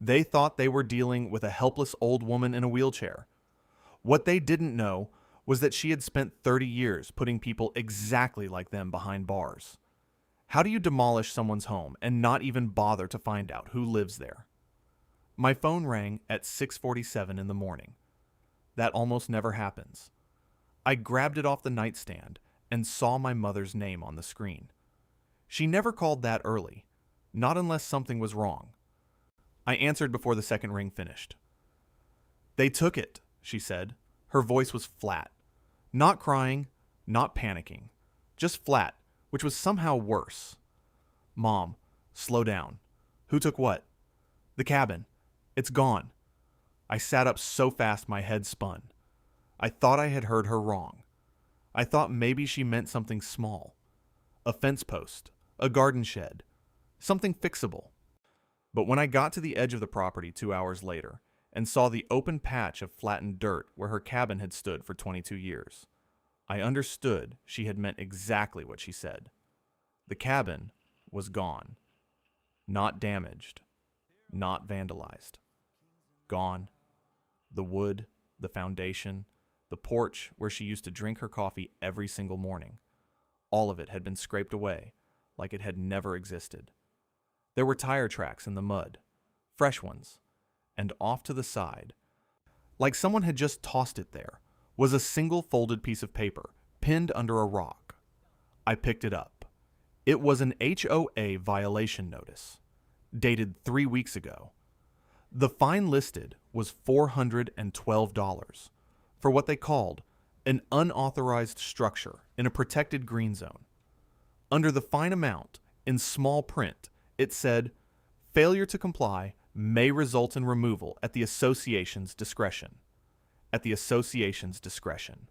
They thought they were dealing with a helpless old woman in a wheelchair. What they didn't know was that she had spent 30 years putting people exactly like them behind bars. How do you demolish someone's home and not even bother to find out who lives there? My phone rang at 6:47 in the morning. That almost never happens. I grabbed it off the nightstand and saw my mother's name on the screen. She never called that early, not unless something was wrong. I answered before the second ring finished. "They took it," she said. Her voice was flat. Not crying, not panicking. Just flat, which was somehow worse. "Mom, slow down. Who took what?" "The cabin. It's gone." I sat up so fast my head spun. I thought I had heard her wrong. I thought maybe she meant something small. A fence post, a garden shed, something fixable. But when I got to the edge of the property 2 hours later and saw the open patch of flattened dirt where her cabin had stood for 22 years, I understood she had meant exactly what she said. The cabin was gone. Not damaged. Not vandalized. Gone. The wood, the foundation, the porch where she used to drink her coffee every single morning. All of it had been scraped away like it had never existed. There were tire tracks in the mud, fresh ones, and off to the side, like someone had just tossed it there, was a single folded piece of paper pinned under a rock. I picked it up. It was an HOA violation notice, dated 3 weeks ago. The fine listed was $412 for what they called an unauthorized structure in a protected green zone. Under the fine amount, in small print, it said, "Failure to comply may result in removal at the association's discretion." At the association's discretion.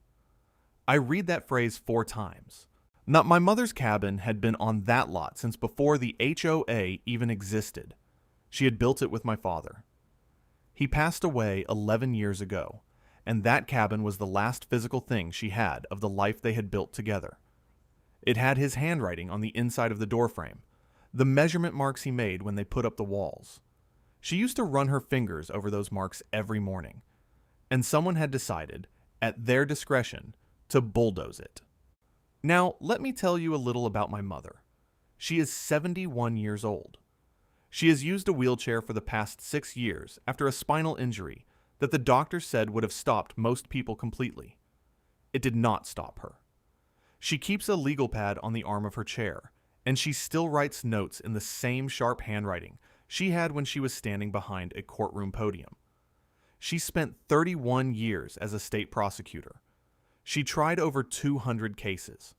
I read that phrase 4 times. Now, my mother's cabin had been on that lot since before the HOA even existed. She had built it with my father. He passed away 11 years ago, and that cabin was the last physical thing she had of the life they had built together. It had his handwriting on the inside of the doorframe, the measurement marks he made when they put up the walls. She used to run her fingers over those marks every morning, and someone had decided, at their discretion, to bulldoze it. Now, let me tell you a little about my mother. She is 71 years old. She has used a wheelchair for the past 6 years after a spinal injury that the doctor said would have stopped most people completely. It did not stop her. She keeps a legal pad on the arm of her chair, and she still writes notes in the same sharp handwriting she had when she was standing behind a courtroom podium. She spent 31 years as a state prosecutor. She tried over 200 cases.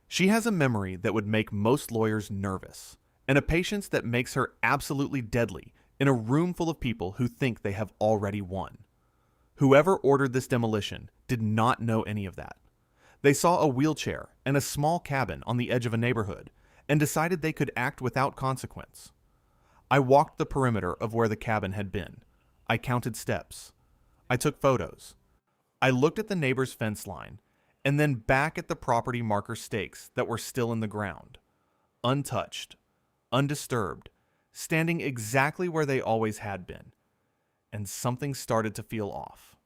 She has a memory that would make most lawyers nervous, and a patience that makes her absolutely deadly in a room full of people who think they have already won. Whoever ordered this demolition did not know any of that. They saw a wheelchair and a small cabin on the edge of a neighborhood and decided they could act without consequence. I walked the perimeter of where the cabin had been. I counted steps. I took photos. I looked at the neighbor's fence line and then back at the property marker stakes that were still in the ground, untouched, undisturbed, standing exactly where they always had been. And something started to feel off.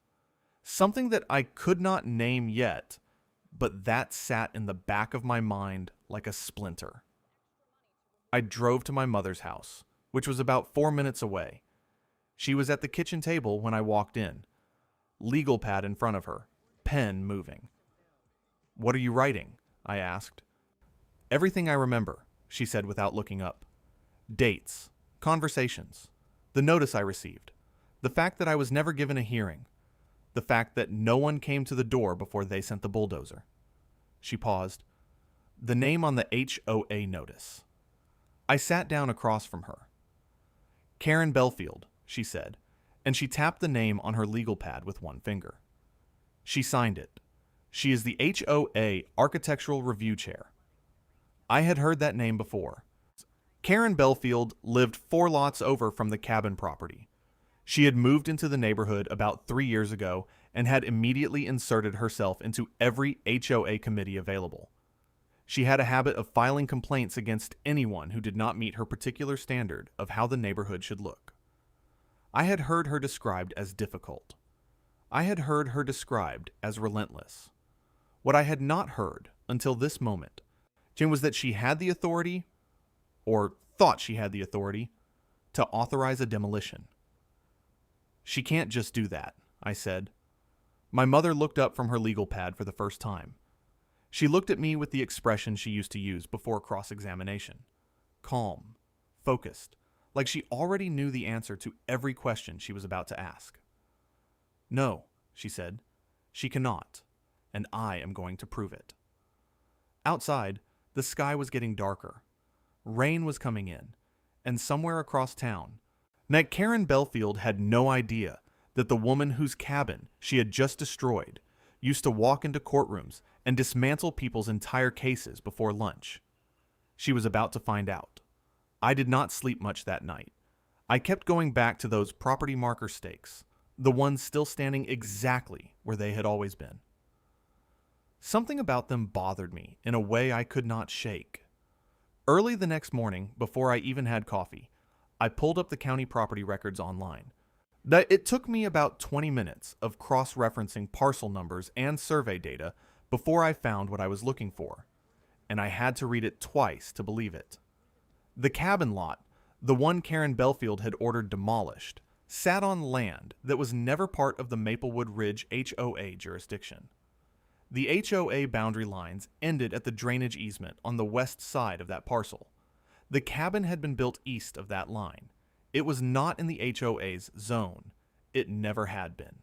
Something that I could not name yet, but that sat in the back of my mind like a splinter. I drove to my mother's house, which was about 4 minutes away. She was at the kitchen table when I walked in, legal pad in front of her, pen moving. "What are you writing?" I asked. "Everything I remember," she said without looking up. Dates, conversations, the notice I received, the fact that I was never given a hearing, the fact that no one came to the door before they sent the bulldozer. She paused. The name on the HOA notice. I sat down across from her. "Karen Bellfield," she said, and she tapped the name on her legal pad with one finger. She signed it. She is the HOA Architectural Review Chair. I had heard that name before. Karen Bellfield lived 4 lots over from the cabin property. She had moved into the neighborhood about 3 years ago and had immediately inserted herself into every HOA committee available. She had a habit of filing complaints against anyone who did not meet her particular standard of how the neighborhood should look. I had heard her described as difficult. I had heard her described as relentless. What I had not heard until this moment, Jim, was that she had the authority, or thought she had the authority, to authorize a demolition. She can't just do that, I said. My mother looked up from her legal pad for the first time. She looked at me with the expression she used to use before cross-examination. Calm, focused, like she already knew the answer to every question she was about to ask. No, she said, she cannot, and I am going to prove it. Outside, the sky was getting darker. Rain was coming in, and somewhere across town, Karen Bellfield had no idea that the woman whose cabin she had just destroyed used to walk into courtrooms and dismantle people's entire cases before lunch. She was about to find out. I did not sleep much that night. I kept going back to those property marker stakes, the ones still standing exactly where they had always been. Something about them bothered me in a way I could not shake. Early the next morning, before I even had coffee, I pulled up the county property records online. It took me about 20 minutes of cross-referencing parcel numbers and survey data before I found what I was looking for, and I had to read it twice to believe it. The cabin lot, the one Karen Bellfield had ordered demolished, sat on land that was never part of the Maplewood Ridge HOA jurisdiction. The HOA boundary lines ended at the drainage easement on the west side of that parcel. The cabin had been built east of that line. It was not in the HOA's zone. It never had been.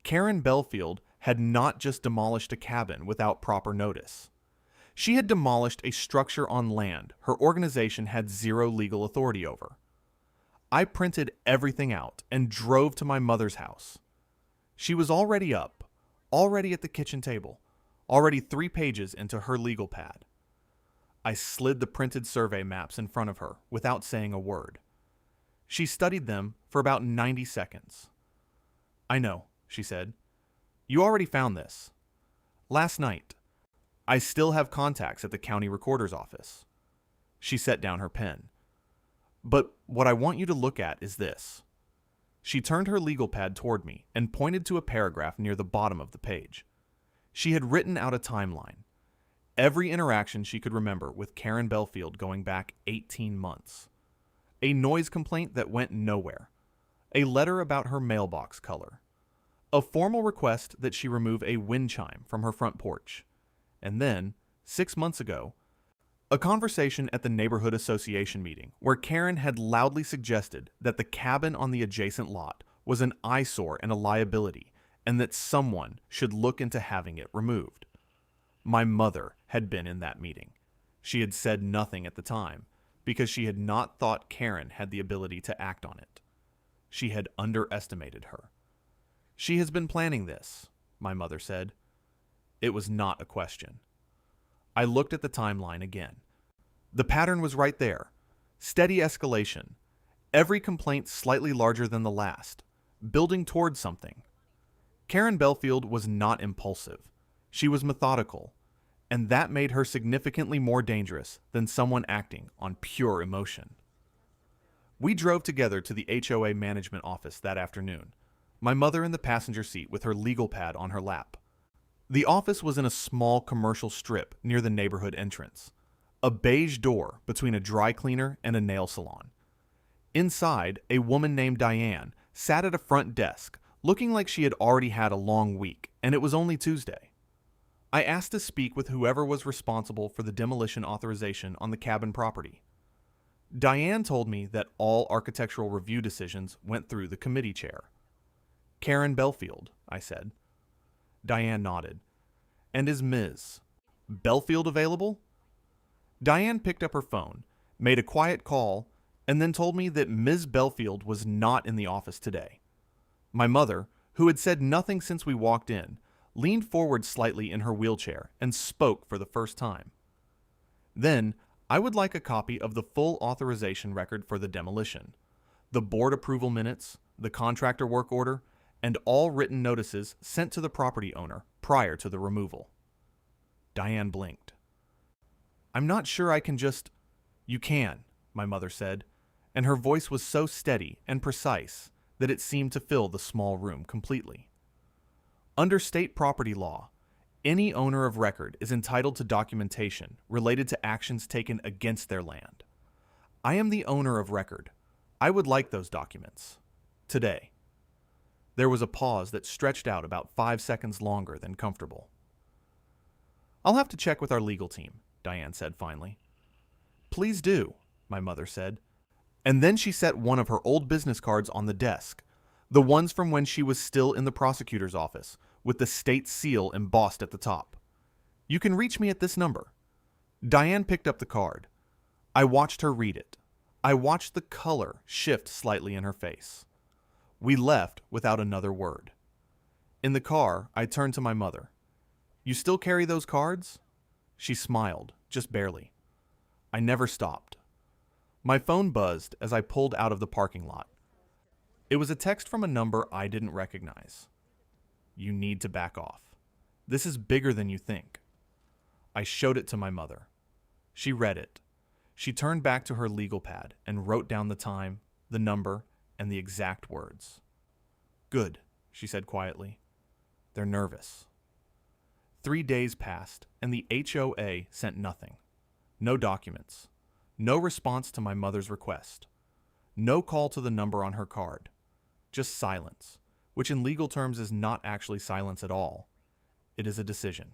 Karen Bellfield had not just demolished a cabin without proper notice. She had demolished a structure on land her organization had zero legal authority over. I printed everything out and drove to my mother's house. She was already up, already at the kitchen table, already 3 pages into her legal pad. I slid the printed survey maps in front of her without saying a word. She studied them for about 90 seconds. I know, she said. You already found this. Last night. I still have contacts at the county recorder's office. She set down her pen. But what I want you to look at is this. She turned her legal pad toward me and pointed to a paragraph near the bottom of the page. She had written out a timeline. Every interaction she could remember with Karen Bellfield going back 18 months. A noise complaint that went nowhere. A letter about her mailbox color. A formal request that she remove a wind chime from her front porch. And then, 6 months ago, a conversation at the neighborhood association meeting where Karen had loudly suggested that the cabin on the adjacent lot was an eyesore and a liability, and that someone should look into having it removed. My mother had been in that meeting. She had said nothing at the time, because she had not thought Karen had the ability to act on it. She had underestimated her. She has been planning this, my mother said. It was not a question. I looked at the timeline again. The pattern was right there. Steady escalation. Every complaint slightly larger than the last. Building towards something. Karen Bellfield was not impulsive. She was methodical. And that made her significantly more dangerous than someone acting on pure emotion. We drove together to the HOA management office that afternoon. My mother in the passenger seat with her legal pad on her lap. The office was in a small commercial strip near the neighborhood entrance. A beige door between a dry cleaner and a nail salon. Inside, a woman named Diane sat at a front desk, looking like she had already had a long week, and it was only Tuesday. I asked to speak with whoever was responsible for the demolition authorization on the cabin property. Diane told me that all architectural review decisions went through the committee chair. Karen Bellfield, I said. Diane nodded. And is Ms. Bellfield available? Diane picked up her phone, made a quiet call, and then told me that Ms. Bellfield was not in the office today. My mother, who had said nothing since we walked in, leaned forward slightly in her wheelchair and spoke for the first time. Then, I would like a copy of the full authorization record for the demolition, the board approval minutes, the contractor work order, and all written notices sent to the property owner prior to the removal. Diane blinked. I'm not sure I can just... You can, my mother said, and her voice was so steady and precise that it seemed to fill the small room completely. Under state property law, any owner of record is entitled to documentation related to actions taken against their land. I am the owner of record. I would like those documents. Today. There was a pause that stretched out about 5 seconds longer than comfortable. I'll have to check with our legal team, Diane said finally. Please do, my mother said. And then she set one of her old business cards on the desk, the ones from when she was still in the prosecutor's office, with the state seal embossed at the top. You can reach me at this number. Diane picked up the card. I watched her read it. I watched the color shift slightly in her face. We left without another word. In the car, I turned to my mother. You still carry those cards? She smiled, just barely. I never stopped. My phone buzzed as I pulled out of the parking lot. It was a text from a number I didn't recognize. You need to back off. This is bigger than you think. I showed it to my mother. She read it. She turned back to her legal pad and wrote down the time, the number, and the exact words. Good, she said quietly. They're nervous. 3 days passed, and the HOA sent nothing. No documents. No response to my mother's request. No call to the number on her card. Just silence, which in legal terms is not actually silence at all. It is a decision.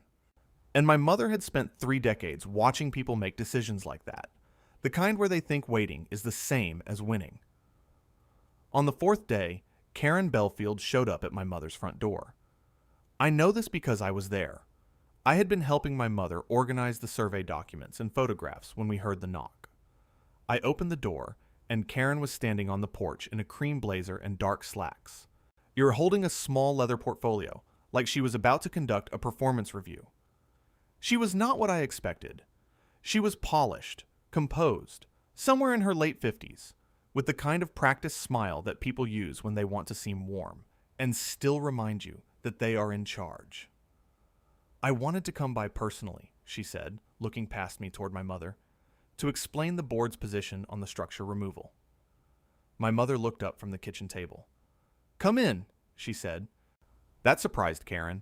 And my mother had spent 3 decades watching people make decisions like that, the kind where they think waiting is the same as winning. On the 4th day, Karen Bellfield showed up at my mother's front door. I know this because I was there. I had been helping my mother organize the survey documents and photographs when we heard the knock. I opened the door, and Karen was standing on the porch in a cream blazer and dark slacks. You're holding a small leather portfolio, like she was about to conduct a performance review. She was not what I expected. She was polished, composed, somewhere in her late 50s, with the kind of practiced smile that people use when they want to seem warm, and still remind you that they are in charge. I wanted to come by personally, she said, looking past me toward my mother, to explain the board's position on the structure removal. My mother looked up from the kitchen table. Come in, she said. That surprised Karen.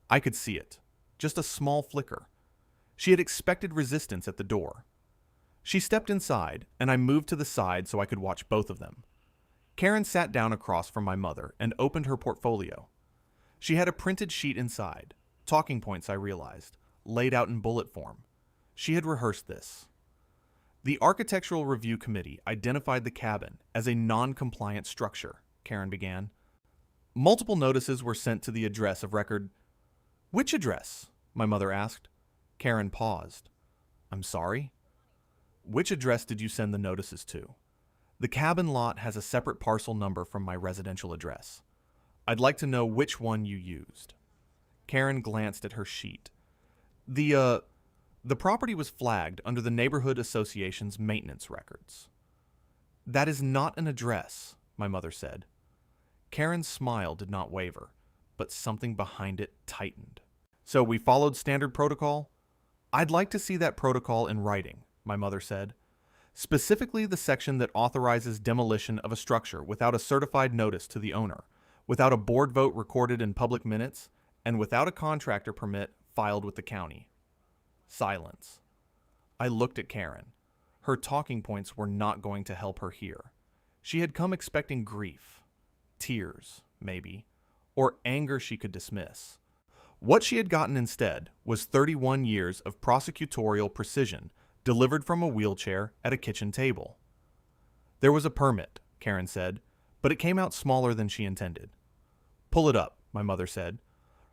I could see it. Just a small flicker. She had expected resistance at the door. She stepped inside, and I moved to the side so I could watch both of them. Karen sat down across from my mother and opened her portfolio. She had a printed sheet inside, talking points I realized, laid out in bullet form. She had rehearsed this. The Architectural Review Committee identified the cabin as a non-compliant structure, Karen began. Multiple notices were sent to the address of record. Which address? My mother asked. Karen paused. I'm sorry? Which address did you send the notices to? The cabin lot has a separate parcel number from my residential address. I'd like to know which one you used. Karen glanced at her sheet. The property was flagged under the Neighborhood Association's maintenance records. That is not an address, my mother said. Karen's smile did not waver, but something behind it tightened. So we followed standard protocol? I'd like to see that protocol in writing, my mother said. Specifically the section that authorizes demolition of a structure without a certified notice to the owner, without a board vote recorded in public minutes, and without a contractor permit filed with the county. Silence. I looked at Karen. Her talking points were not going to help her here. She had come expecting grief, tears, maybe, or anger she could dismiss. What she had gotten instead was 31 years of prosecutorial precision delivered from a wheelchair at a kitchen table. There was a permit, Karen said, but it came out smaller than she intended. Pull it up, my mother said.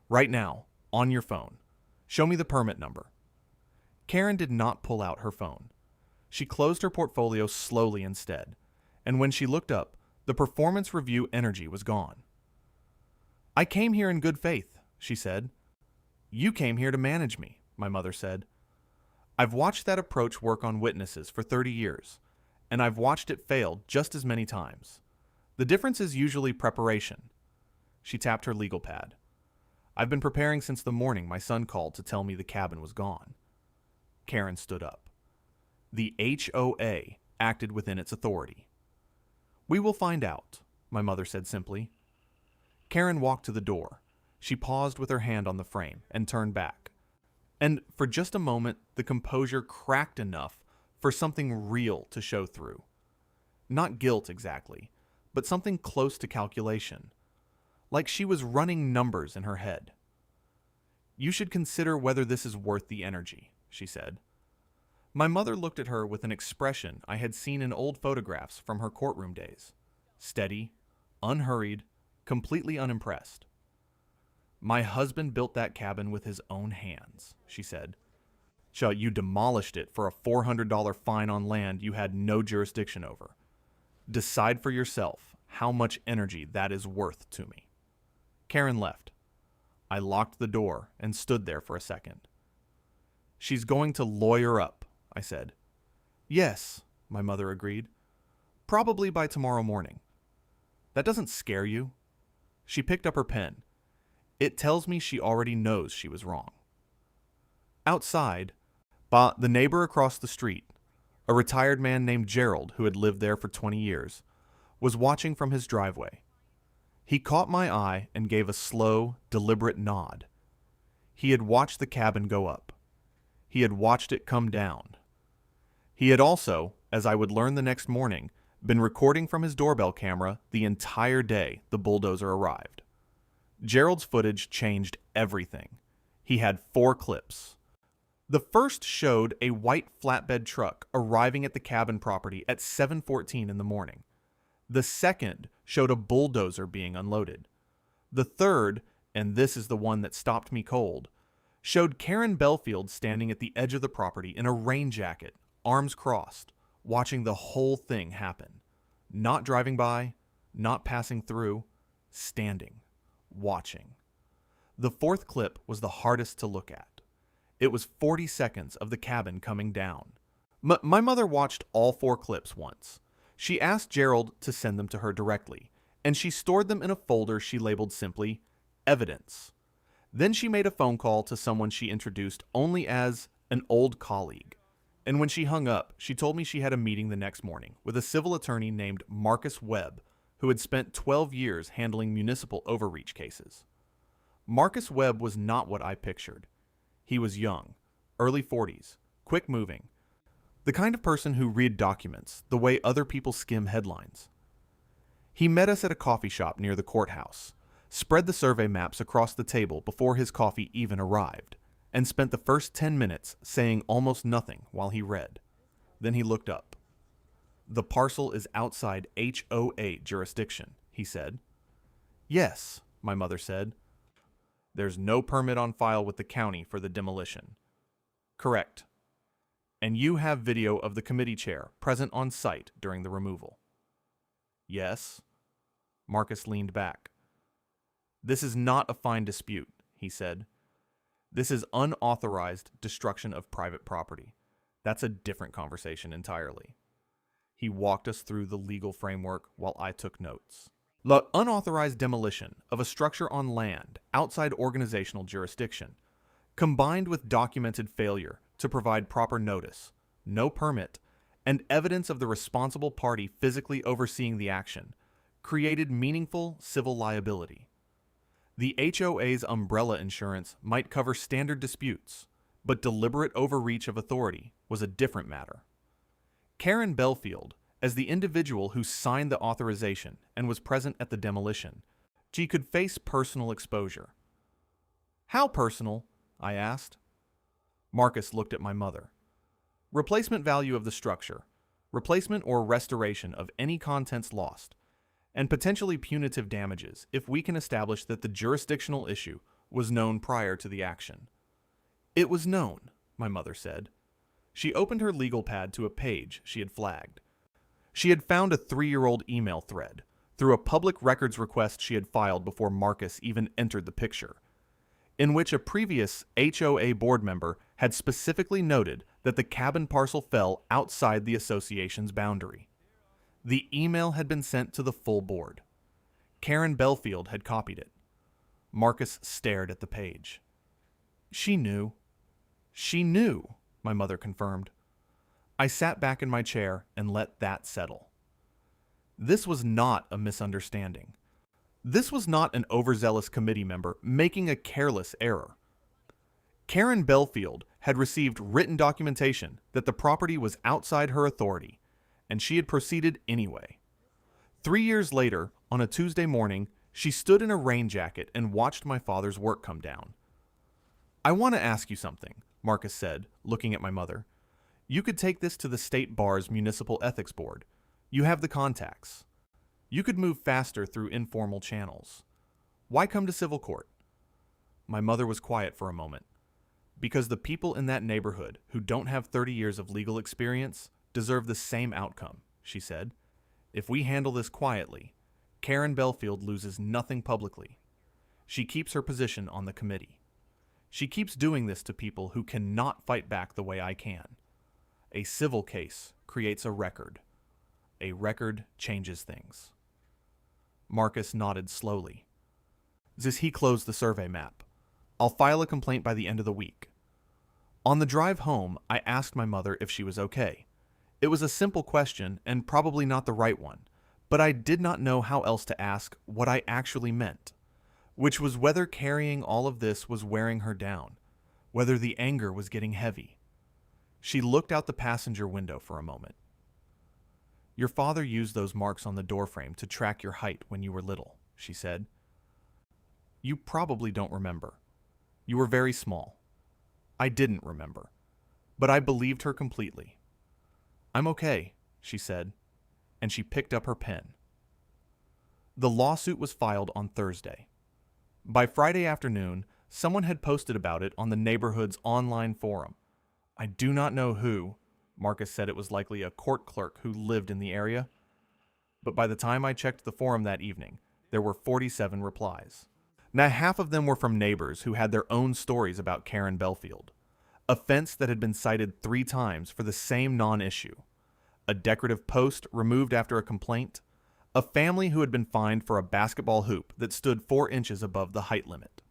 Right now, on your phone. Show me the permit number. Karen did not pull out her phone. She closed her portfolio slowly instead, and when she looked up, the performance review energy was gone. I came here in good faith, she said. You came here to manage me, my mother said. I've watched that approach work on witnesses for 30 years, and I've watched it fail just as many times. The difference is usually preparation. She tapped her legal pad. I've been preparing since the morning my son called to tell me the cabin was gone. Karen stood up. The HOA acted within its authority. We will find out, my mother said simply. Karen walked to the door. She paused with her hand on the frame and turned back. And for just a moment, the composure cracked enough for something real to show through. Not guilt exactly, but something close to calculation. Like she was running numbers in her head. "You should consider whether this is worth the energy," she said. My mother looked at her with an expression I had seen in old photographs from her courtroom days. Steady, unhurried, completely unimpressed. "My husband built that cabin with his own hands," she said. "You demolished it for a $400 fine on land you had no jurisdiction over. Decide for yourself how much energy that is worth to me." Karen left. I locked the door and stood there for a second. "She's going to lawyer up," I said. "Yes," my mother agreed. "Probably by tomorrow morning." "That doesn't scare you?" She picked up her pen. "It tells me she already knows she was wrong." Outside, the neighbor across the street, a retired man named Gerald who had lived there for 20 years, was watching from his driveway. He caught my eye and gave a slow, deliberate nod. He had watched the cabin go up. He had watched it come down. He had also, as I would learn the next morning, been recording from his doorbell camera the entire day the bulldozer arrived. Gerald's footage changed everything. He had 4 clips. The first showed a white flatbed truck arriving at the cabin property at 7:14 in the morning. The second showed a bulldozer being unloaded. The third, and this is the one that stopped me cold, showed Karen Bellfield standing at the edge of the property in a rain jacket, arms crossed, watching the whole thing happen. Not driving by, not passing through, standing, watching. The fourth clip was the hardest to look at. It was 40 seconds of the cabin coming down. My mother watched all 4 clips once. She asked Gerald to send them to her directly, and she stored them in a folder she labeled simply Evidence. Then she made a phone call to someone she introduced only as an old colleague. And when she hung up, she told me she had a meeting the next morning with a civil attorney named Marcus Webb, who had spent 12 years handling municipal overreach cases. Marcus Webb was not what I pictured. He was young, early 40s, quick-moving, the kind of person who read documents the way other people skim headlines. He met us at a coffee shop near the courthouse, spread the survey maps across the table before his coffee even arrived, and spent the first 10 minutes saying almost nothing while he read. Then he looked up. "The parcel is outside HOA jurisdiction," he said. "Yes," my mother said. "There's no permit on file with the county for the demolition." "Correct. And you have video of the committee chair present on site during the removal." "Yes." Marcus leaned back. "This is not a fine dispute," he said. "This is unauthorized destruction of private property. That's a different conversation entirely." He walked us through the legal framework while I took notes. The unauthorized demolition of a structure on land outside organizational jurisdiction, combined with documented failure to provide proper notice, no permit, and evidence of the responsible party physically overseeing the action, created meaningful civil liability. The HOA's umbrella insurance might cover standard disputes, but deliberate overreach of authority was a different matter. Karen Bellfield, as the individual who signed the authorization and was present at the demolition, she could face personal exposure. "How personal?" I asked. Marcus looked at my mother. "Replacement value of the structure, replacement or restoration of any contents lost, and potentially punitive damages if we can establish that the jurisdictional issue was known prior to the action." "It was known," my mother said. She opened her legal pad to a page she had flagged. She had found a 3-year-old email thread through a public records request she had filed before Marcus even entered the picture, in which a previous HOA board member had specifically noted that the cabin parcel fell outside the association's boundary. The email had been sent to the full board. Karen Bellfield had copied it. Marcus stared at the page. "She knew." "She knew," my mother confirmed. I sat back in my chair and let that settle. This was not a misunderstanding. This was not an overzealous committee member making a careless error. Karen Bellfield had received written documentation that the property was outside her authority, and she had proceeded anyway. 3 years later, on a Tuesday morning, she stood in a rain jacket and watched my father's work come down. "I want to ask you something," Marcus said, looking at my mother. "You could take this to the State Bar's Municipal Ethics Board. You have the contacts. You could move faster through informal channels. Why come to civil court?" My mother was quiet for a moment. "Because the people in that neighborhood who don't have 30 years of legal experience deserve the same outcome," she said. "If we handle this quietly, Karen Bellfield loses nothing publicly. She keeps her position on the committee. She keeps doing this to people who cannot fight back the way I can. A civil case creates a record. A record changes things." Marcus nodded slowly. As he closed the survey map. "I'll file a complaint by the end of the week." On the drive home, I asked my mother if she was okay. It was a simple question and probably not the right one, but I did not know how else to ask what I actually meant, which was whether carrying all of this was wearing her down, whether the anger was getting heavy. She looked out the passenger window for a moment. "Your father used those marks on the doorframe to track your height when you were little," she said. "You probably don't remember. You were very small." I didn't remember, but I believed her completely. "I'm okay," she said, and she picked up her pen. The lawsuit was filed on Thursday. By Friday afternoon, someone had posted about it on the neighborhood's online forum. I do not know who. Marcus said it was likely a court clerk who lived in the area. But by the time I checked the forum that evening, there were 47 replies. Now, half of them were from neighbors who had their own stories about Karen Bellfield. A fence that had been cited 3 times for the same non-issue. A decorative post removed after a complaint. A family who had been fined for a basketball hoop that stood 4 inches above the height limit.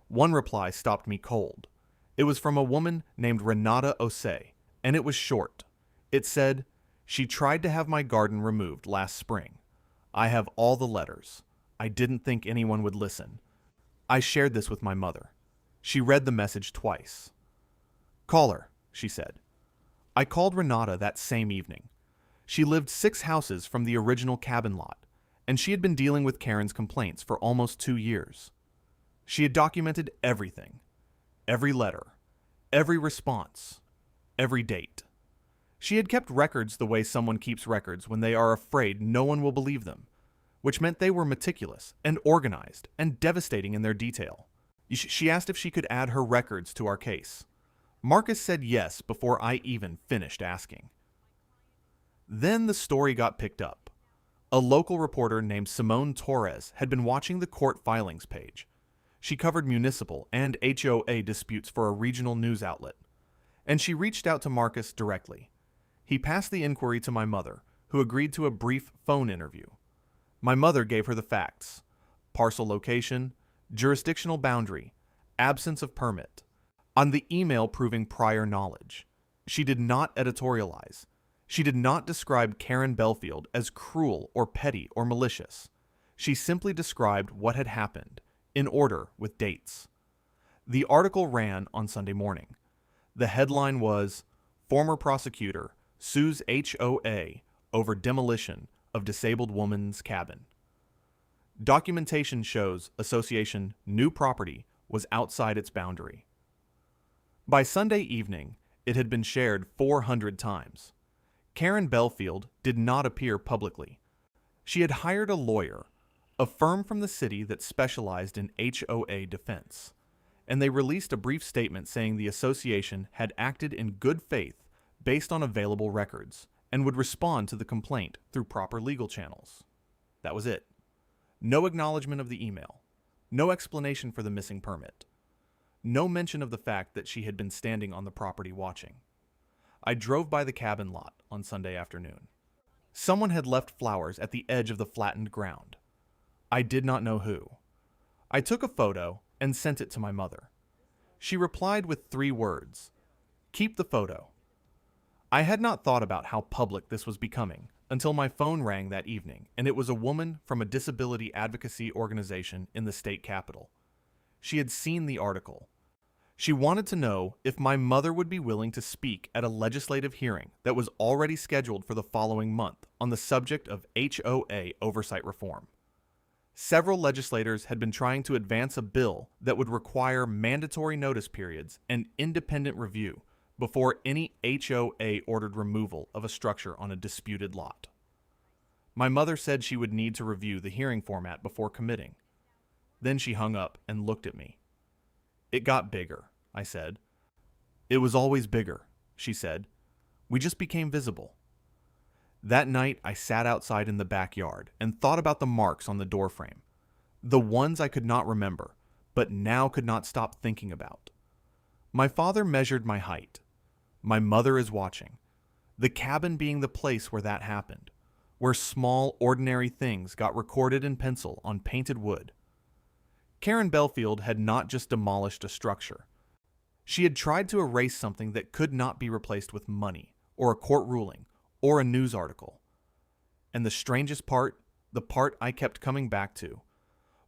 One reply stopped me cold. It was from a woman named Renata Osei, and it was short. It said, "She tried to have my garden removed last spring. I have all the letters. I didn't think anyone would listen. I shared this with my mother. She read the message twice." "Call her," she said. I called Renata that same evening. She lived 6 houses from the original cabin lot, and she had been dealing with Karen's complaints for almost 2 years. She had documented everything. Every letter. Every response. Every date. She had kept records the way someone keeps records when they are afraid no one will believe them, which meant they were meticulous and organized and devastating in their detail. She asked if she could add her records to our case. Marcus said yes before I even finished asking. Then the story got picked up. A local reporter named Simone Torres had been watching the court filings page. She covered municipal and HOA disputes for a regional news outlet, and she reached out to Marcus directly. He passed the inquiry to my mother, who agreed to a brief phone interview. My mother gave her the facts: parcel location, jurisdictional boundary, absence of permit, on the email proving prior knowledge. She did not editorialize. She did not describe Karen Bellfield as cruel or petty or malicious. She simply described what had happened, in order with dates. The article ran on Sunday morning. The headline was, "Former Prosecutor Sues HOA Over Demolition of Disabled Woman's Cabin." Documentation shows Association New Property was outside its boundary. By Sunday evening, it had been shared 400 times. Karen Bellfield did not appear publicly. She had hired a lawyer, a firm from the city that specialized in HOA defense, and they released a brief statement saying the association had acted in good faith based on available records and would respond to the complaint through proper legal channels. That was it. No acknowledgement of the email. No explanation for the missing permit. No mention of the fact that she had been standing on the property watching. I drove by the cabin lot on Sunday afternoon. Someone had left flowers at the edge of the flattened ground. I did not know who. I took a photo and sent it to my mother. She replied with 3 words: "Keep the photo." I had not thought about how public this was becoming until my phone rang that evening, and it was a woman from a disability advocacy organization in the state capitol. She had seen the article. She wanted to know if my mother would be willing to speak at a legislative hearing that was already scheduled for the following month on the subject of HOA oversight reform. Several legislators had been trying to advance a bill that would require mandatory notice periods and independent review before any HOA ordered removal of a structure on a disputed lot. My mother said she would need to review the hearing format before committing. Then she hung up and looked at me. "It got bigger," I said. "It was always bigger," she said. "We just became visible." That night, I sat outside in the backyard and thought about the marks on the doorframe, the ones I could not remember, but now could not stop thinking about. My father measured my height. My mother is watching. The cabin being the place where that happened, where small, ordinary things got recorded in pencil on painted wood. Karen Bellfield had not just demolished a structure. She had tried to erase something that could not be replaced with money, or a court ruling, or a news article. And the strangest part, the part I kept coming back to,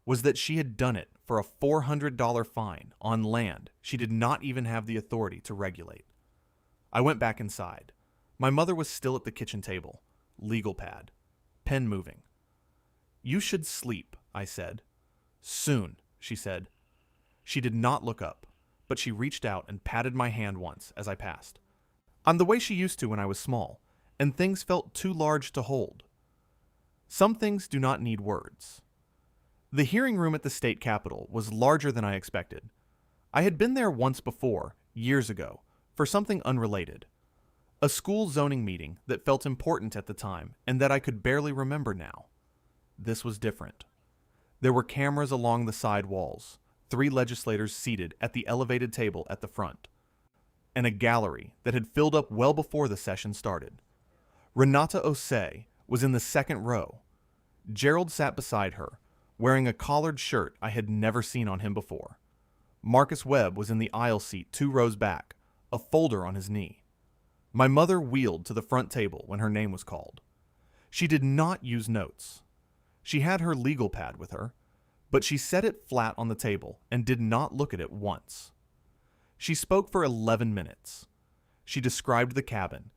was that she had done it for a $400 fine on land she did not even have the authority to regulate. I went back inside. My mother was still at the kitchen table, legal pad, pen moving. "You should sleep," I said. "Soon," she said. She did not look up, but she reached out and patted my hand once as I passed. I'm the way she used to when I was small, and things felt too large to hold. Some things do not need words. The hearing room at the state capitol was larger than I expected. I had been there once before, years ago, for something unrelated. A school zoning meeting that felt important at the time and that I could barely remember now. This was different. There were cameras along the side walls, 3 legislators seated at the elevated table at the front, and a gallery that had filled up well before the session started. Renata Osei was in the second row. Gerald sat beside her, wearing a collared shirt I had never seen on him before. Marcus Webb was in the aisle seat 2 rows back, a folder on his knee. My mother wheeled to the front table when her name was called. She did not use notes. She had her legal pad with her, but she set it flat on the table and did not look at it once. She spoke for 11 minutes. She described the cabin,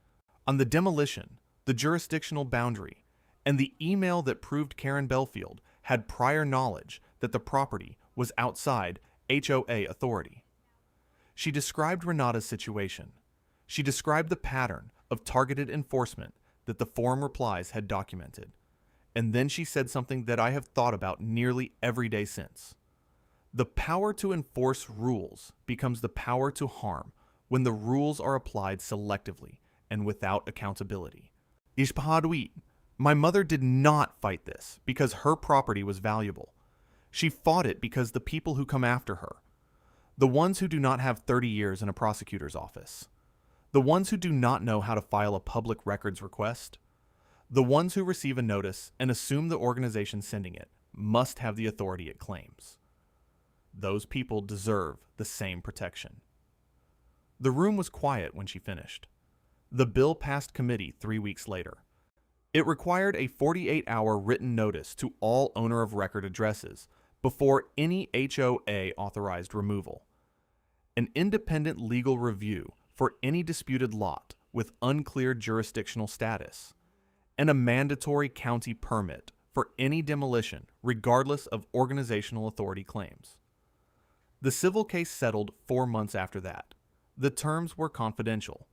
on the demolition, the jurisdictional boundary, and the email that proved Karen Bellfield had prior knowledge that the property was outside HOA authority. She described Renata's situation. She described the pattern of targeted enforcement that the forum replies had documented. And then she said something that I have thought about nearly every day since. The power to enforce rules becomes the power to harm when the rules are applied selectively and without accountability. Ishpahaduit, my mother did not fight this because her property was valuable. She fought it because the people who come after her, the ones who do not have 30 years in a prosecutor's office, the ones who do not know how to file a public records request, the ones who receive a notice and assume the organization sending it must have the authority it claims. Those people deserve the same protection. The room was quiet when she finished. The bill passed committee 3 weeks later. It required a 48-hour written notice to all owner of record addresses before any HOA authorized removal, an independent legal review for any disputed lot with unclear jurisdictional status, and a mandatory county permit for any demolition regardless of organizational authority claims. The civil case settled 4 months after that. The terms were confidential,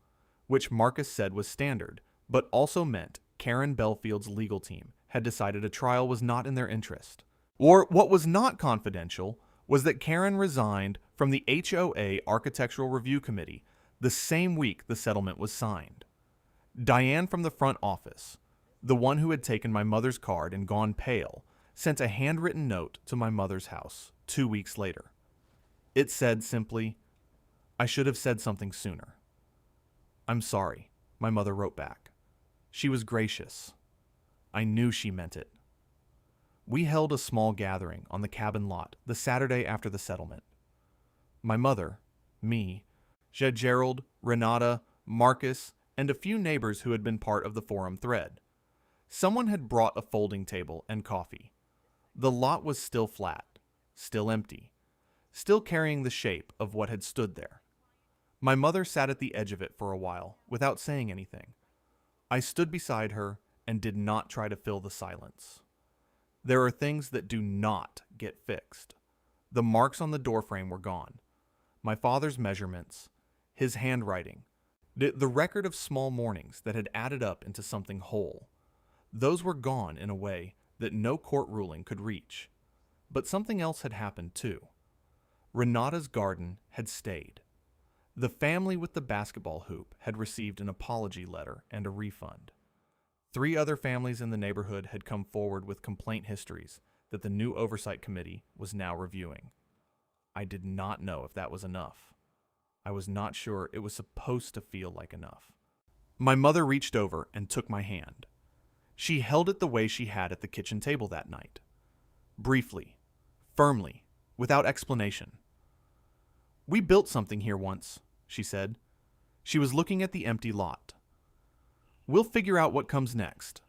which Marcus said was standard, but also meant Karen Bellfield's legal team had decided a trial was not in their interest. Or what was not confidential was that Karen resigned from the HOA Architectural Review Committee the same week the settlement was signed. Diane from the front office, the one who had taken my mother's card and gone pale, sent a handwritten note to my mother's house 2 weeks later. It said simply, "I should have said something sooner." "I'm sorry," my mother wrote back. She was gracious. I knew she meant it. We held a small gathering on the cabin lot the Saturday after the settlement. My mother, me, Gerald, Renata, Marcus, and a few neighbors who had been part of the forum thread. Someone had brought a folding table and coffee. The lot was still flat, still empty, still carrying the shape of what had stood there. My mother sat at the edge of it for a while, without saying anything. I stood beside her and did not try to fill the silence. There are things that do not get fixed. The marks on the doorframe were gone. My father's measurements, his handwriting, the record of small mornings that had added up into something whole. Those were gone in a way that no court ruling could reach. But something else had happened too. Renata's garden had stayed. The family with the basketball hoop had received an apology letter and a refund. 3 other families in the neighborhood had come forward with complaint histories that the new oversight committee was now reviewing. I did not know if that was enough. I was not sure it was supposed to feel like enough. My mother reached over and took my hand. She held it the way she had at the kitchen table that night. Briefly, firmly, without explanation. "We built something here once," she said. She was looking at the empty lot. "We'll figure out what comes next."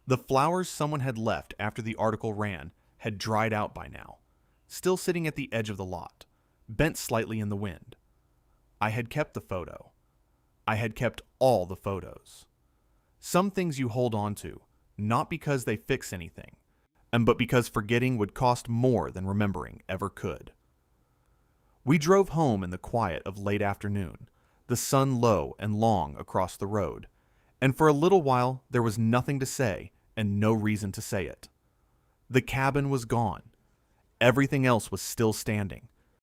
The flowers someone had left after the article ran had dried out by now, still sitting at the edge of the lot, bent slightly in the wind. I had kept the photo. I had kept all the photos. Some things you hold on to, not because they fix anything, but because forgetting would cost more than remembering ever could. We drove home in the quiet of late afternoon, the sun low and long across the road, and for a little while there was nothing to say and no reason to say it. The cabin was gone. Everything else was still standing,